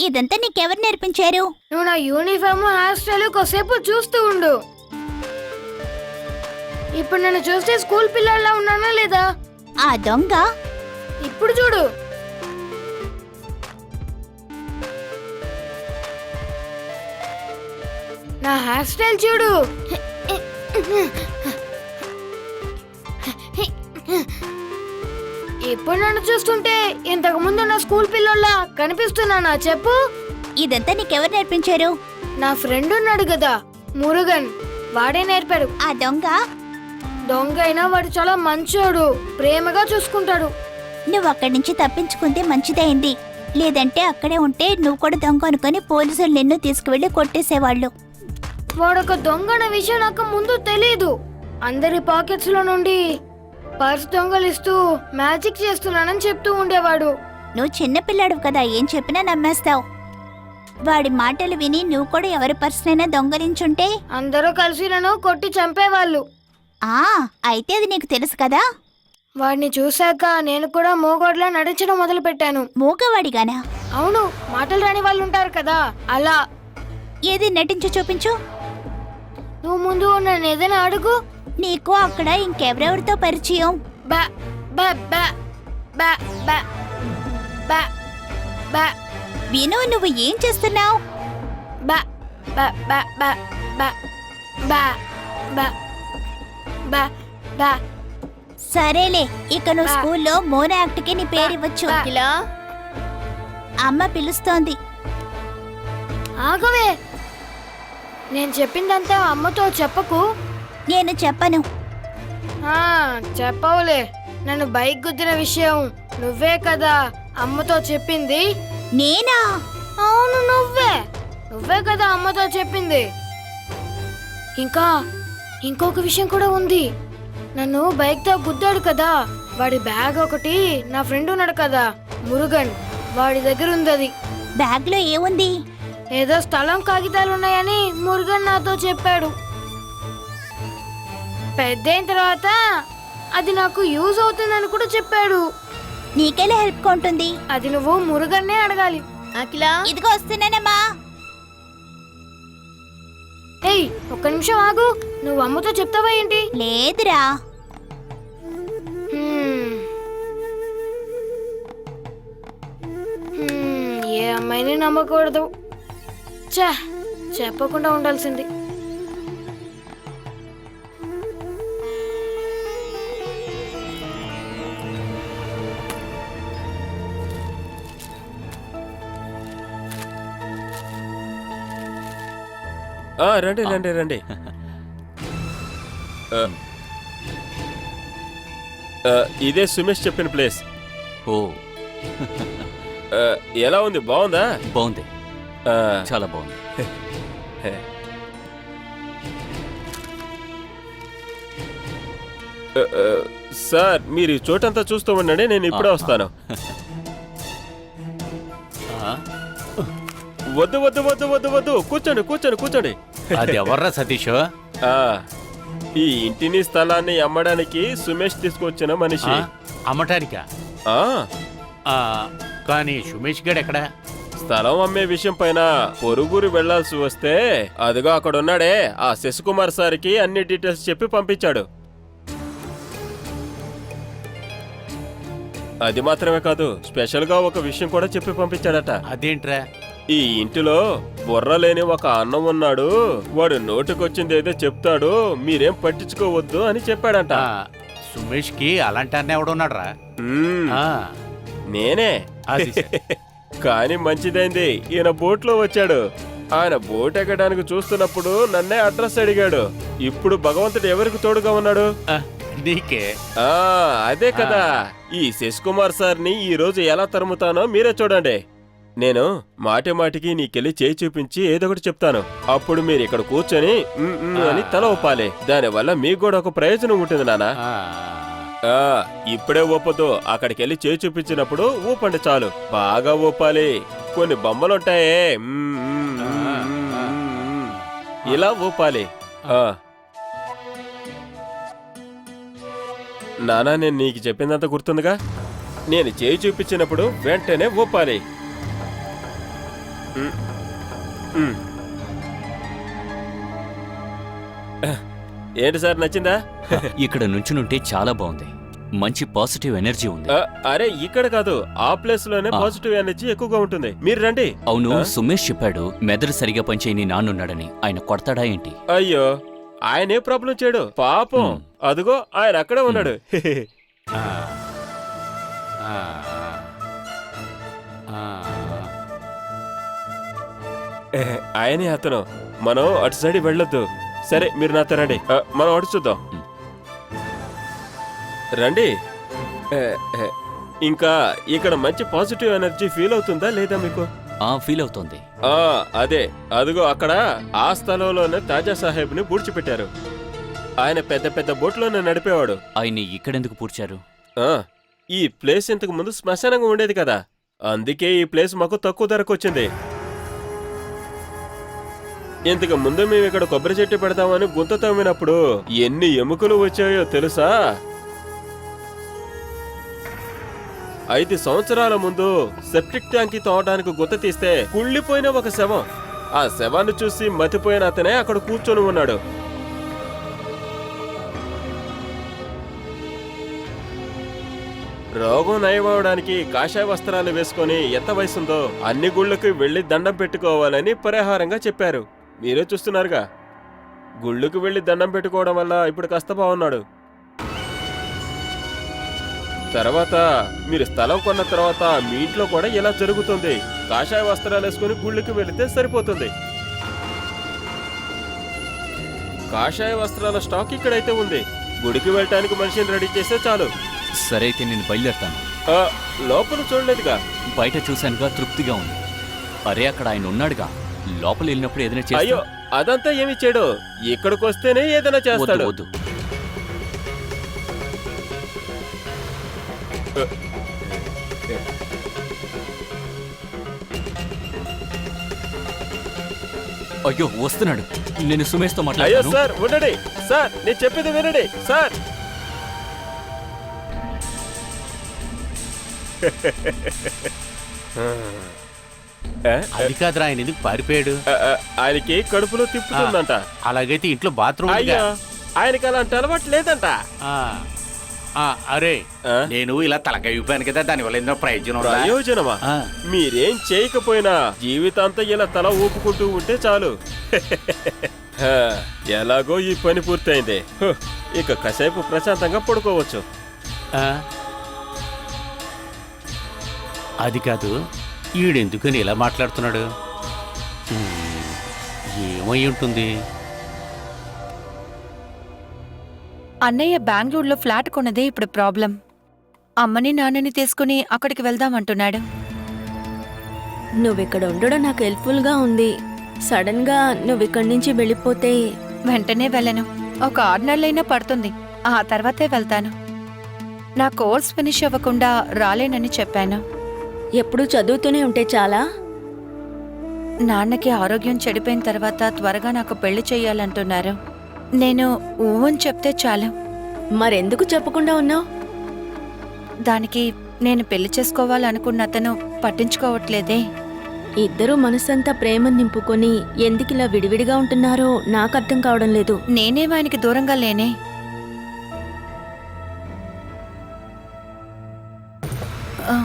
ఇదంతా నీకెవరు నేర్పించారు? నువ్వు నా యూనిఫామ్ హెయిర్ స్టైల్ కొద్దిసేపు చూస్తూ ఉండు. ఇప్పుడు నన్ను చూస్తే స్కూల్ పిల్లల్లా ఉన్నానా లేదా? ఆ దొంగ ఇప్పుడు చూడు. నా హెయిర్ స్టైల్ చూడు. ఇప్పుడు నన్ను చూస్తుంటే ఇంతకు ముందు నా స్కూల్ పిల్లోళ్ళ కనిపిస్తున్నానా చెప్పు? ఇదంతా నీకెవరు నేర్పించారు? నా ఫ్రెండ్ ఉన్నాడు కదా మురుగన్, వాడే నేర్పాడు. ఆ దొంగ దొంగ అయినా వాడు చాలా మంచోడు, ప్రేమగా చూసుకుంటాడు. నువ్వు అక్కడి నుంచి తప్పించుకుంటే మంచిదైంది. లేదంటే అక్కడే ఉంటే నువ్వు కూడా దొంగ అనుకుని పోలీసులు నిన్ను తీసుకువెళ్లి కొట్టేసేవాళ్ళు. వాడొక దొంగ అనే విషయం నాకు ముందు తెలీదు. అందరి పాకెట్స్ లో నుండి పర్స్ దొంగలిస్తూ మ్యాజిక్ చేస్తున్నానని చెప్తూ ఉండేవాడు. నువ్వు చిన్నపిల్లాడు కదా, ఏం చెప్పినా నమ్మేస్తావు. వాడి మాటలు విని నువ్వు కూడా ఎవరి పర్సనైనా దొంగలించుంటే అందరూ కలిసి నన్ను కొట్టి చంపేవాళ్ళు. అయితే అది నీకు తెలుసు కదా. వాడిని చూశాక నేను కూడా మూగోడ్లా నడించడం మొదలు పెట్టాను. మూగవాడిగానా? అవును, మాటలు రాని వాళ్ళు ఉంటారు కదా అలా. ఏది నటించు చూపించు. నువ్వు ముందు నన్ను ఏదైనా అడుగు. నీకు అక్కడ ఇంకెవరెవరితో పరిచయం? బా బా బా బా బా బా బా. విను, నువ్వు ఏం చేస్తున్నావు? బా బా బా బా బా బా బా బా బా. సరేలే, ఇక నువ్వు స్కూల్లో మోనో యాక్ట్ కి నీ పేరు ఇవ్వచ్చు. అమ్మ పిలుస్తోంది. ఆగవే, నేను చెప్పిందంతా అమ్మతో చెప్పకు. నేను చెప్పను. చెప్పవులే. నన్ను బైక్ గుద్దిన విషయం నువ్వే కదా అమ్మతో చెప్పింది? నేనా? అవును, నువ్వే కదా అమ్మతో చెప్పింది. ఇంకా ఇంకొక విషయం కూడా ఉంది. నన్ను బైక్ తో గుద్దాడు కదా, వాడి బ్యాగ్ ఒకటి నా ఫ్రెండ్ ఉన్నాడు కదా మురుగన్, వాడి దగ్గర ఉంది. అది బ్యాగ్ లో ఏముంది? ఏదో స్థలం కాగితాలు ఉన్నాయని మురుగన్ నాతో చెప్పాడు. పెద్దయిన తర్వాత అది నాకు యూజ్ అవుతుందని కూడా చెప్పాడు. నీకెలా హెల్ప్ కొంటుంది? అది నువ్వు మురుగన్నే అడగాలి. అఖిలా, ఇదిగో వస్తున్నానమ్మా. ఏయ్, ఒక్క నిమిషం ఆగు. నువ్వు అమ్మతో చెప్తావా ఏంటి? లేదురా. ఏ అమ్మాయిని నమ్మకూడదు. చెప్పకుండా ఉండాల్సింది. రండి రండి రండి. ఇదే సుమేష్ చెప్పిన ప్లేస్. ఓ, ఎలా ఉంది? బాగుందా? బాగుంది, చాలా బాగుంది. సార్, మీరు ఈ చోటంతా చూస్తూ ఉండండి, నేను ఇప్పుడే వస్తాను. వద్దు వద్దు వద్దు వద్దు వద్దు, కూర్చోండి కూర్చోండి కూర్చోండి. అది ఎవర్రా సతీష్? ఈ ఇంటిని స్థలాన్ని అమ్మడానికి సుమేష్ తీసుకొచ్చిన మనిషి. అమ్మటానికా? కానీ సుమేష్ గడ్ ఎక్కడ? స్థలం అమ్మే విషయం పైన పొరుగురు వెళ్లాల్సి వస్తే అదిగో అక్కడ ఉన్నాడే, ఆ శశికుమార్ సార్కి అన్ని డీటెయిల్స్ చెప్పి పంపించాడు. అది మాత్రమే కాదు, స్పెషల్ గా ఒక విషయం కూడా చెప్పి పంపించాడట. అదేంట్రా? ఈ ఇంటిలో బుర్ర లేని ఒక అన్నం ఉన్నాడు, వాడు నోటికొచ్చింది ఏదో చెప్తాడు, మీరేం పట్టించుకోవద్దు అని చెప్పాడంట. సుమేష్ కి అలాంటి అన్న ఎవడున్నాడ్రా? నేనే. కానీ మంచిదైంది, ఈయన బోట్ లో వచ్చాడు. ఆయన బోట్ ఎక్కడానికి చూస్తున్నప్పుడు నన్నే అడ్రస్ అడిగాడు. ఇప్పుడు భగవంతుడు ఎవరికి తోడుగా ఉన్నాడు? నీకే. అదే కదా. ఈ శశికుమార్ సార్ని ఈ రోజు ఎలా తరుముతానో మీరే చూడండి. నేను మాటి మాటికి నీకెళ్ళి చేయి చూపించి ఏదో ఒకటి చెప్తాను. అప్పుడు మీరు ఇక్కడ కూర్చొని అని తల ఊపాలి. దానివల్ల మీకు కూడా ఒక ప్రయోజనం ఉంటుంది నానా. ఇప్పుడే ఊపదు, అక్కడికెళ్ళి చేయి చూపించినప్పుడు ఊపండి చాలు. బాగా ఊపాలి. కొన్ని బొమ్మలుంటాయే, ఇలా ఊపాలి. నానా, నేను నీకు చెప్పిందంతా గుర్తుందిగా? నేను చేయి చూపించినప్పుడు వెంటనే ఊపాలి. మ్, మ్. ఏంటి సార్ నచ్చిందా? ఇక్కడ నుంచునుంటే చాలా బాగుంది. మంచి పాజిటివ్ ఎనర్జీ ఉంది. అరే ఇక్కడ కాదు, ఆ ప్లేస్ లోనే ఆ. పాజిటివ్ ఎనర్జీ ఎక్కువగా ఉంటుంది. మీరు రండి. అవును, ఆ? సుమేష్ చెప్పాడు మెదడు సరిగా పనిచేయని నాన్నున్నాడని. ఆయన కొడతాడా ఏంటి? అయ్యో, ఆయన ఏ ప్రాబ్లం చేయడు పాపం. మ్. అదిగో ఆయన అక్కడే ఉన్నాడు. ఆ. ఆ. ఆ. ఆయనే అతను. మనం అటు సైడ్ వెళ్ళొద్దు. సరే మీరు నాతో రండి. మనం అటు చూద్దాం. రండి. ఇంకా ఇక్కడ మంచి పాజిటివ్ ఎనర్జీ ఫీల్ అవుతుందా లేదా మీకు? ఫీల్ అవుతోంది. అదే అదిగో అక్కడ ఆ స్థలంలోనే తాజా సాహెబ్ ని పూడ్చిపెట్టారు. ఆయన పెద్ద పెద్ద బోట్లోనే నడిపేవాడు. ఆయన్ని ఇక్కడెందుకు పూడ్చారు? ఆ, ఈ ప్లేస్ ఇంతకు ముందు శ్మశానంగా ఉండేది కదా, అందుకే ఈ ప్లేస్ మాకు తక్కువ ధరకు వచ్చింది. ఇంతకు ముందు మేము ఇక్కడ కొబ్బరి చెట్టు పెడతామని గుంత తవ్వినప్పుడు ఎన్ని ఎముకలు వచ్చాయో తెలుసా? 5 సంవత్సరాల ముందు సెప్టిక్ ట్యాంక్ తోవడానికి గుంత తీస్తే కుళ్ళిపోయిన ఒక శవం. ఆ శవాన్ని చూసి మతిపోయిన అతనే అక్కడ కూర్చొని ఉన్నాడు. రోగం నయమవడానికి కాషాయ వస్త్రాలు వేసుకొని ఎంత వయసుందో అన్ని గుళ్ళకి వెళ్లి దండం పెట్టుకోవాలని పరిహారంగా చెప్పారు. మీరే చూస్తున్నారుగా, గుళ్ళకి వెళ్లి దండం పెట్టుకోవడం వల్ల ఇప్పుడు కాస్త బాగున్నాడు. తర్వాత మీరు స్థలం కొన్న తర్వాత మీ ఇంట్లో కూడా ఇలా జరుగుతుంది. కాషాయ వస్త్రాలు వేసుకుని గుళ్ళకి వెళితే సరిపోతుంది. కాషాయ వస్త్రాల స్టాక్ ఇక్కడైతే ఉంది. గుడికి వెళ్ళటానికి మనిషిని రెడీ చేస్తే చాలు. సరే అయితే నేను బయలుదేరుతాను. లోపల చూడలేదుగా? బయట చూశానుగా, తృప్తిగా ఉంది. అరే అక్కడ ఆయన ఉన్నాడుగా, లోపల వెళ్ళినప్పుడు ఏదైనా అయ్యో, చేస్తా. అదంతా ఏమి చేయడు. ఇక్కడికి వస్తేనే ఏదైనా చేస్తాడు. వద్దు. అయ్యో వస్తున్నాడు. నేను సుమేష్తో అయ్యో మాట్లాడాను. సార్ ఉండండి సార్, నేను చెప్పేది వినండి సార్. అది కాదురా, ఆయన ఎందుకు పారిపోయాడు? ఆయనకి కడుపులో తిప్పుతుందంట. అలాగైతే ఇంట్లో బాత్రూమ్ అయ్యో, ఆయనకి అలాంటి అలవాటు లేదంట. అరే ఆ? నేను ఇలా తలకాయ ఊపాను కదా, దానివల్ల ఏదో ప్రయోజనం ఉందా? ప్రయోజనమా? ఆ. మీరేం చేయకపోయినా జీవితాంతా ఇలా తల ఊపుకుంటూ ఉంటే చాలు. హ, ఎలాగో ఈ పని పూర్తయింది. ఇక కాసేపు ప్రశాంతంగా పడుకోవచ్చు. ఆ? అది కాదు, ఈడెందుకని ఇలా మాట్లాడుతున్నాడు? ఏమై ఉంటుంది? అన్నయ్య బెంగళూరులో ఫ్లాట్ కొన్నదే ఇప్పుడు ప్రాబ్లం. అమ్మని నాన్నని తీసుకుని అక్కడికి వెళ్దామంటున్నాడు. నువ్విక్కడ ఉండడం నాకు హెల్ప్ఫుల్గా ఉంది. సడన్గా నువ్విక్కడి నుంచి వెళ్ళిపోతే వెంటనే వెళ్ళను. ఒక 6 నెలలైనా పడుతుంది. ఆ తర్వాతే వెళ్తాను. నా కోర్స్ ఫినిష్ అవ్వకుండా రాలేనని చెప్పాను. ఎప్పుడూ చదువుతూనే ఉంటే చాలా. నాన్నకి ఆరోగ్యం చెడిపోయిన తర్వాత త్వరగా నాకు పెళ్లి చెయ్యాలంటున్నారు. నేను ఊ అని చెప్తే చాలు. మరెందుకు చెప్పకుండా ఉన్నావు? దానికి నేను పెళ్లి చేసుకోవాలనుకున్న అతను పట్టించుకోవట్లేదే. ఇద్దరూ మనసంతా ప్రేమ నింపుకొని ఎందుకిలా విడివిడిగా ఉంటున్నారో నాకు అర్థం కావడం లేదు. నేనేం ఆయనకి దూరంగా లేనే. ఆ,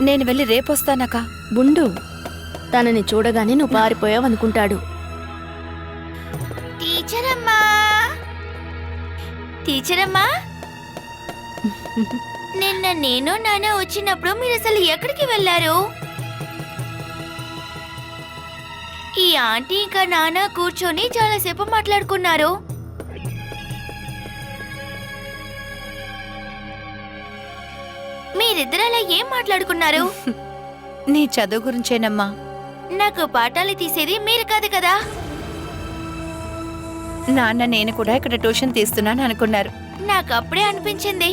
నేను వెళ్ళి రేపొస్తానక్క. ఉండు, తనని చూడగానే నువ్వు పారిపోయావనుకుంటాడు. టీచర్ అమ్మా, టీచర్ అమ్మా, నిన్న నేను నాన్న వచ్చినప్పుడు మీరు అసలు ఎక్కడికి వెళ్ళారు? ఈ ఆంటీ ఇంకా నాన్న కూర్చొని చాలాసేపు మాట్లాడుకున్నారు. మీరిద్దరు అలా ఏం మాట్లాడుకున్నారు? నీ చదువు గురించేనమ్మా. నాకు పాఠాలు తీసేది మీరు కాదు కదా. నాన్న నేను కూడా ఇక్కడ ట్యూషన్ తీస్తున్నాను అనుకున్నారు. నాకు అప్పుడే అనిపించింది.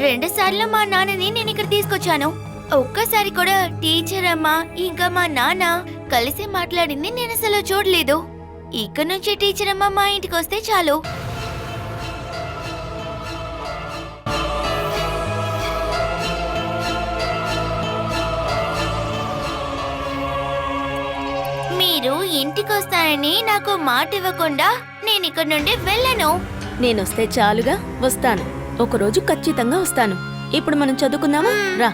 రెండుసార్లు మా నాన్నని నేను ఇక్కడ తీసుకొచ్చాను. ఒక్కసారి కూడా టీచర్ అమ్మ ఇంకా మా నాన్న కలిసి మాట్లాడింది నేను అసలు చూడలేదు. ఇక్కడ నుంచి టీచర్ అమ్మ మా ఇంటికి వస్తే చాలు. మీరు ఇంటికొస్తానని నాకు మాట ఇవ్వకుండా నేను ఇక్కడ నుండి వెళ్ళను. నేనొస్తే చాలుగా, వస్తాను. ఒకరోజు ఖచ్చితంగా వస్తాను. ఇప్పుడు మనం చదువుకుందామా? రా.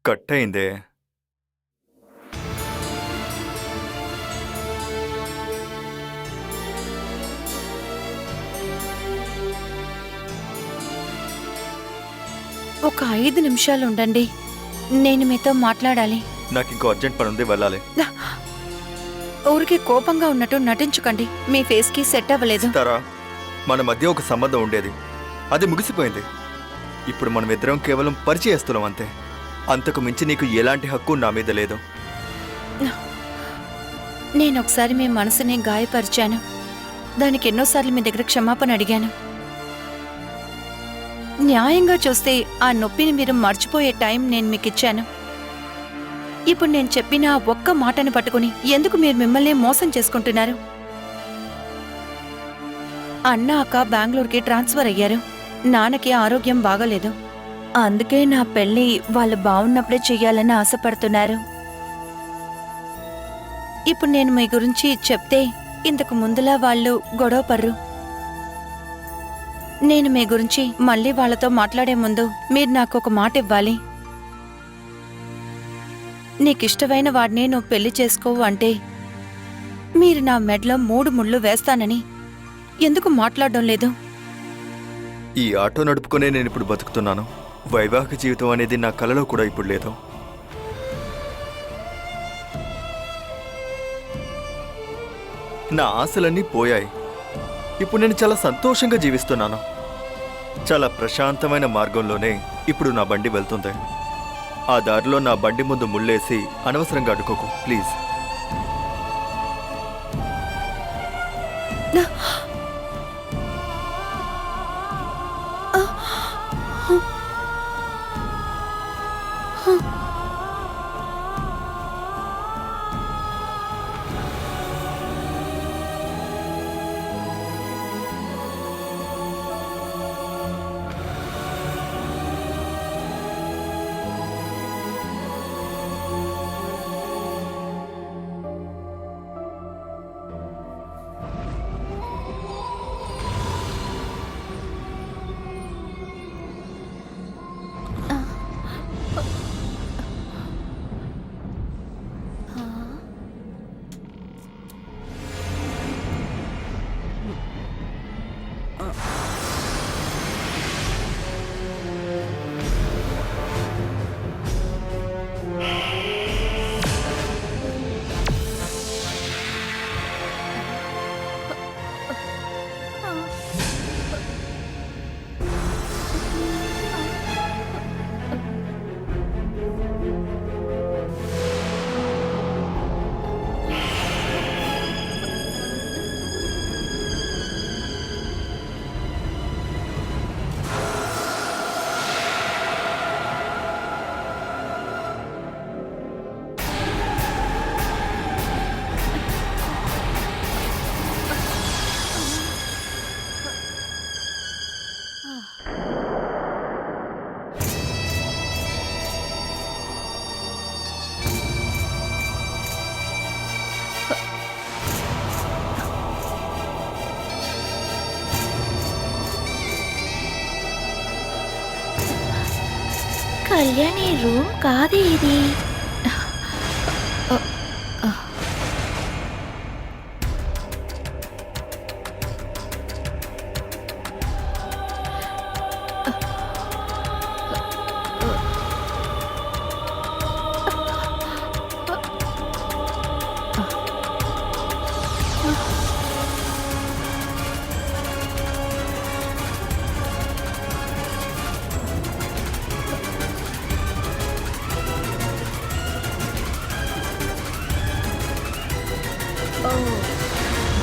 కట్ అయిందే. ఒక 5 నిమిషాలు ఉండండి, నేను మీతో మాట్లాడాలి. నాకు ఇంకో అర్జెంట్ పని ఉంది, వెళ్ళాలి. ఊరికి కోపంగా ఉన్నట్టు నటించకండి, మీ ఫేస్ కి సెట్ అవ్వలేదు. తారా, మన మధ్య ఒక సంబంధం ఉండేది, అది ముగిసిపోయింది. ఇప్పుడు మనం ఇద్దరం కేవలం పరిచయస్తున్నాం అంతే. అంతకు మించి నీకు ఎలాంటి హక్కు నా మీద లేదు. నేను ఒకసారి మీ మనసుని గాయపరిచాను, దానికి ఎన్నోసార్లు మీ దగ్గర క్షమాపణ అడిగాను. న్యాయంగా చూస్తే ఆ నొప్పిని మీరు మర్చిపోయే టైం నేను మీకు ఇచ్చాను. ఇప్పుడు నేను చెప్పిన ఆ ఒక్క మాటని పట్టుకుని ఎందుకు మీరు మిమ్మల్ని మోసం చేసుకుంటున్నారు? అన్న అక్క బెంగళూరుకి ట్రాన్స్ఫర్ అయ్యారు. నాన్నకి ఆరోగ్యం బాగలేదు, అందుకే నా పెళ్లి వాళ్ళు బాగున్నప్పుడే చెయ్యాలని ఆశపడుతున్నారు. ఇప్పుడు నేను మీ గురించి చెప్తే ఇంతకు ముందులా వాళ్ళు గొడవ పర్రు. నేను మీ గురించి మళ్ళీ వాళ్ళతో మాట్లాడే ముందు మీరు నాకు ఒక మాట ఇవ్వాలి. నీకిష్టమైన వాడిని నువ్వు పెళ్లి చేసుకోవు అంటే మీరు నా మెడలో 3 ముళ్ళు వేస్తానని ఎందుకు మాట్లాడడం లేదు? ఈ ఆటో నడుపుకునే నేను ఇప్పుడు బతుకుతున్నాను. వైవాహిక జీవితం అనేది నా కలలో కూడా ఇప్పుడు లేదు. నా ఆశలన్నీ పోయాయి. ఇప్పుడు నేను చాలా సంతోషంగా జీవిస్తున్నాను. చాలా ప్రశాంతమైన మార్గంలోనే ఇప్పుడు నా బండి వెళ్తుంది. ఆ దారిలో నా బండి ముందు ముళ్ళేసి అనవసరంగా అడ్డుకోకు ప్లీజ్. కళ్యాణి రూమ్ కాదే ఇది.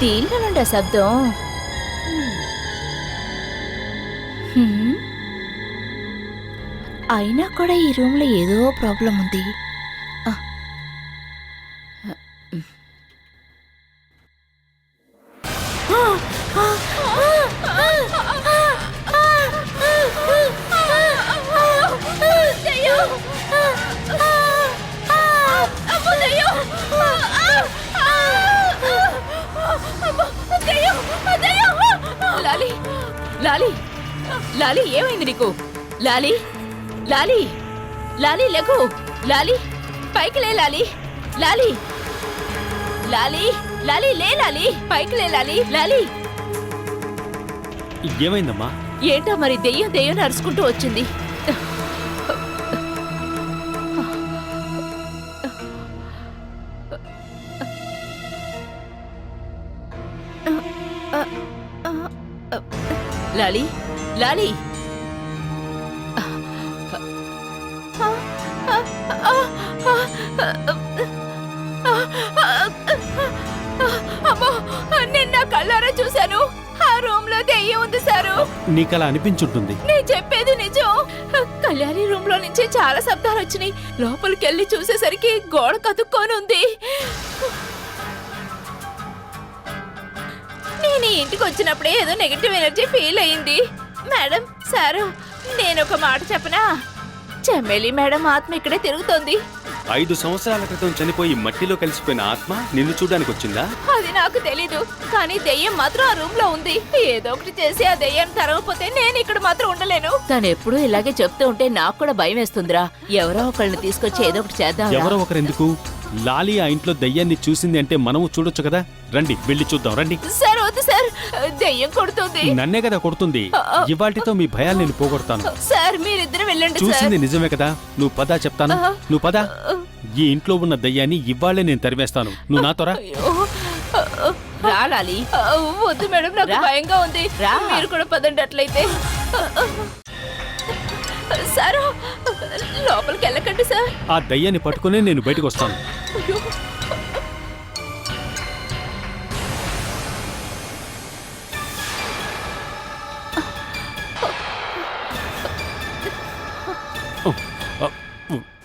దీనిలో నుండి శబ్దం. అయినా కూడా ఈ రూమ్లో ఏదో ప్రాబ్లం ఉంది. లాలి ఏమైంది నీకు? లాలి లాలి లాలి లెగు. లాలి పైకి లే. లాలి లాలి లాలి లాలి లే. లాలి పైకి లే. లాలి లాలి ఏమైందమ్మా? ఏంటో మరి దెయ్యం దెయ్యం నడుచుకుంటూ వచ్చింది. లాలి లాలి అమ్మో, నిన్న కళ్ళారా చూశాను. ఆ రూమ్ లో దెయ్యం ఉంది సారు. నీకలా అనిపించుంటుంది. నేను చెప్పేది నిజం. కళ్యాణి రూమ్ లో నుంచి చాలా శబ్దాలు వచ్చినాయి. లోపలికి వెళ్ళి చూసేసరికి గోడ కతుక్కొని ఉంది. నేను ఈ ఇంటికి వచ్చినప్పుడే ఏదో నెగటివ్ ఎనర్జీ ఫీల్ అయింది. మేడం సారు, నేను ఒక మాట చెప్పనా? చెమ్మేలి మేడం ఆత్మ ఇక్కడే తిరుగుతోంది. 5 సంవత్సరాల క్రితం చనిపోయి మట్టిలో కలిసిపోయిన ఆత్మ నిన్ను చూడడానికి వచ్చిందా? అది నాకు తెలీదు, కానీ దెయ్యం మాత్రం ఆ రూమ్ లో ఉంది. ఏదో ఒకటి చేసి ఆ దెయ్యాన్ని తరగపోతే నేను ఇక్కడ మాత్రం ఉండలేను. తను ఎప్పుడూ ఇలాగే చెప్తూ ఉంటే నాకు కూడా భయం వేస్తుందిరా. ఎవరో ఒకళ్ళని తీసుకొచ్చి ఏదో ఒకటి చేద్దాం. ఎవరో ఒకరెందుకు? లాలి ఆ ఇంట్లో దయ్యాన్ని చూసింది అంటే మనము చూడొచ్చు కదా. రండి వెళ్ళి చూద్దాం. రండి. సార్ వద్దు సార్, దెయ్యం కొడుతుంది. నన్నే కదా కొడుతుంది. ఇవాటితో మీ భయాలు నేను పోగొడతాను. సార్ మీరిద్దరు వెళ్ళండి. చూసింది నిజమే కదా. నువ్వు పదా చెప్తాను. నువ్వు పదా. ఈ ఇంట్లో ఉన్న దయ్యాన్ని ఇవాళ్లే నేను తరివేస్తాను. నువ్వు నాతో రా. రాలాలి. వద్దు మేడం, నాకు భయంగా ఉంది. మీరు కూడా పదండి అట్లయితే. సారు లోపలికి వెళ్ళకండి సార్. ఆ దయ్యాన్ని పట్టుకునే నేను బయటకు వస్తాను.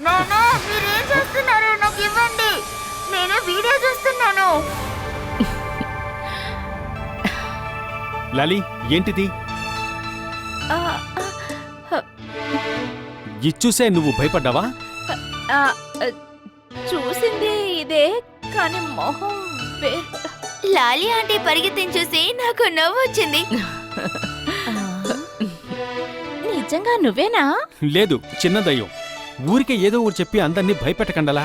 నానా, మీరేం చేస్తున్నారు? నాకు ఇవ్వండి, నేను వీడియో చూస్తున్నాను. లాలి ఏంటిది? ఇది చూసే నువ్వు భయపడ్డావా? చూసింది ఇదే, కానీ మొహం లాలి ఆంటీ పరిగెత్తిని చూసి నాకు నవ్వు వచ్చింది. నిజంగా నువ్వేనా? లేదు, చిన్న దయ్యం. ఊరికే ఏదో ఒకటి చెప్పి అందరినీ భయపెట్టకండలా.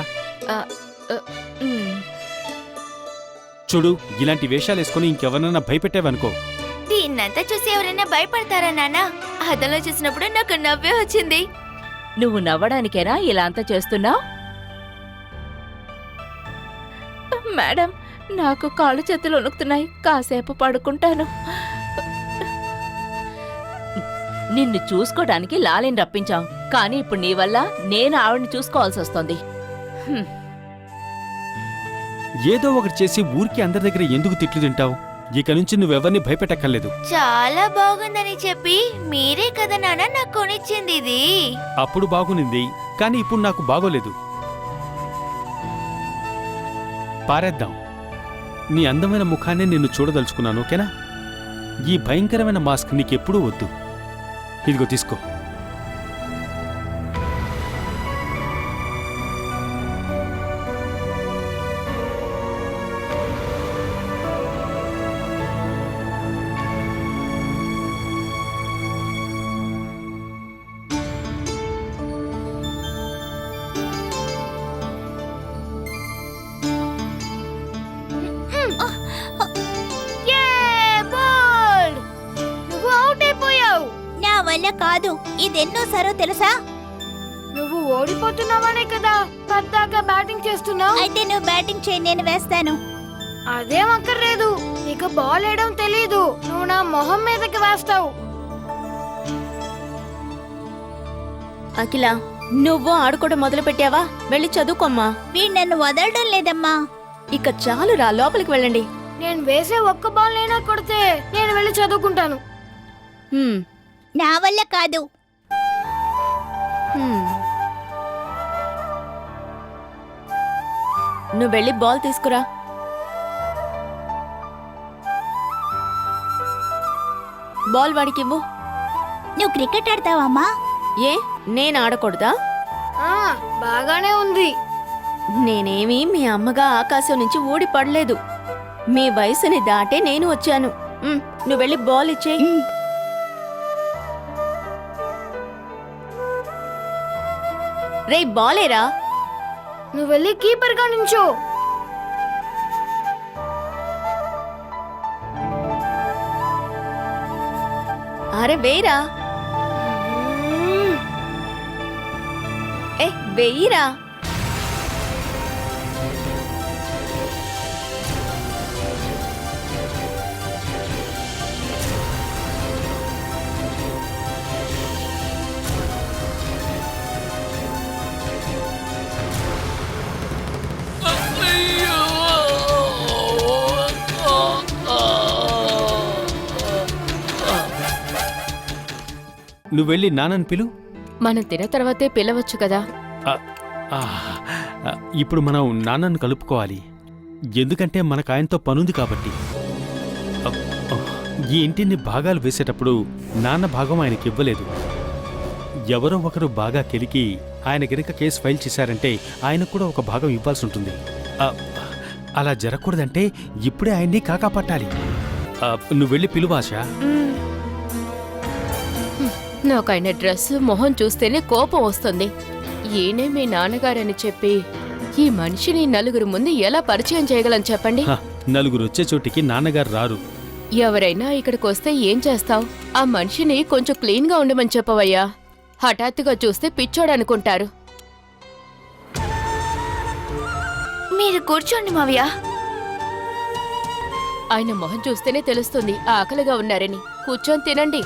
చూడు, ఇలాంటి వేషాలు వేసుకుని ఇంకెవరన్నా భయపెట్టావనుకో. దీన్నంతా చూసి ఎవరైనా భయపడతారా నాన్న? అదలో చూసినప్పుడు నాకు నవ్వే వచ్చింది. నువ్వు నవ్వడానికేనా ఇలా అంతా చేస్తున్నావు? మేడం, నాకు కాళ్ళు చేతులు వణుకుతున్నాయి. కాసేపు పడుకుంటాను. నిన్ను చూసుకోవడానికి లాలిని రప్పించాం, కానీ ఇప్పుడు నీ వల్ల నేను ఆవిడని చూసుకోవాల్సి వస్తుంది. ఏదో ఒకటి చేసి ఊరికి అందరి దగ్గర ఎందుకు తిట్లు తింటావు? ఇక నుంచి నువ్వెవరిని భయపెట్టక్కర్లేదు. చాలా బాగుందని చెప్పి మీరే కదా నాన్న నాకు కొనిచ్చింది ఇది. అప్పుడు బాగునింది, కానీ ఇప్పుడు నాకు బాగోలేదు. పారేద్దాం. నీ అందమైన ముఖాన్ని నిన్ను చూడదలుచుకున్నాను, ఓకేనా? ఈ భయంకరమైన మాస్క్ నీకెప్పుడూ వద్దు. ఇదిగో తీసుకో. నువ్వు అవుట్ అయిపోయావు. నా వల్ల కాదు, ఇదెన్నోసారో తెలుసా? నువ్వు ఓడిపోతున్నావనే కదా పద్దాకా బ్యాటింగ్ చేస్తున్నావు. అయితే నువ్వు బ్యాటింగ్ చేయి, నేను వేస్తాను. అదేం అక్కర్లేదు, నీకు బాల్ వేయడం తెలీదు. నువ్వు నా మొహం మీదకి వేస్తావు. అఖిల, నువ్వు ఆడుకోవడం మొదలు పెట్టావా? వెళ్ళి చదువుకోమ్మా. వీడు నన్ను వదలడం లేదమ్మా. ఇక చాలురా, లోపలికి వెళ్ళండి. నేను వేసే ఒక్క బాల్ అయినా కొడితే నేను వెళ్ళి చదువుకుంటాను. నా వల్ల కాదు. నువ్వు వెళ్ళి బాల్ తీసుకురా. బాల్ వాడికివ్వు. నువ్వు క్రికెట్ ఆడతావమ్మా? ఏ, నేను ఆడకూడదా? బాగానే ఉంది. నేనేమీ మీ అమ్మగా ఆకాశం నుంచి ఊడి పడలేదు. మీ వయసుని దాటే నేను వచ్చాను. నువ్వు వెళ్ళి బాల్ ఇచ్చేయి. రే బాలేరా. నువ్వు వెళ్ళి కీపర్ గా నించో. అరే వేయరా. ఏ వెయ్యిరా. నువ్వు వెళ్ళి నాన్నని పిలు. మనం తిన్న తర్వాతే పిలవచ్చు కదా. ఆ, ఆ, ఆ, ఇప్పుడు మనం నాన్నను కలుపుకోవాలి, ఎందుకంటే మనకు ఆయనతో పనుంది కాబట్టి. అ, ఆ, ఈ ఇంటిని భాగాలు వేసేటప్పుడు నాన్న భాగం ఆయనకి ఇవ్వలేదు. ఎవరో ఒకరు బాగా కెలికి ఆయన గనుక కేసు ఫైల్ చేశారంటే ఆయనకు కూడా ఒక భాగం ఇవ్వాల్సి ఉంటుంది. ఆ, అలా జరగకూడదంటే ఇప్పుడే ఆయన్ని కాకాపట్టాలి. నువ్వు వెళ్ళి పిలువు ఆశ. నాకు ఆయన డ్రెస్ మొహం చూస్తేనే కోపం వస్తుంది. ఈయనే మీ నాన్నగారని చెప్పి ఈ మనిషిని నలుగురు ముందు ఎలా పరిచయం చేయగలని చెప్పండి. హ, నలుగురు వచ్చే చోటికి నాన్నగారు రారు. ఎవరైనా ఇక్కడికి వస్తే ఏం చేస్తావ్? ఆ మనిషిని కొంచెం క్లీన్ గా ఉండమని చెప్పవయ్యా. హఠాత్తుగా చూస్తే పిచ్చోడనుకుంటారు. మీరు కూర్చోండి మావయ్య. ఆయన మొహం చూస్తేనే తెలుస్తుంది ఆకలిగా ఉన్నారని. కూర్చొని తినండి.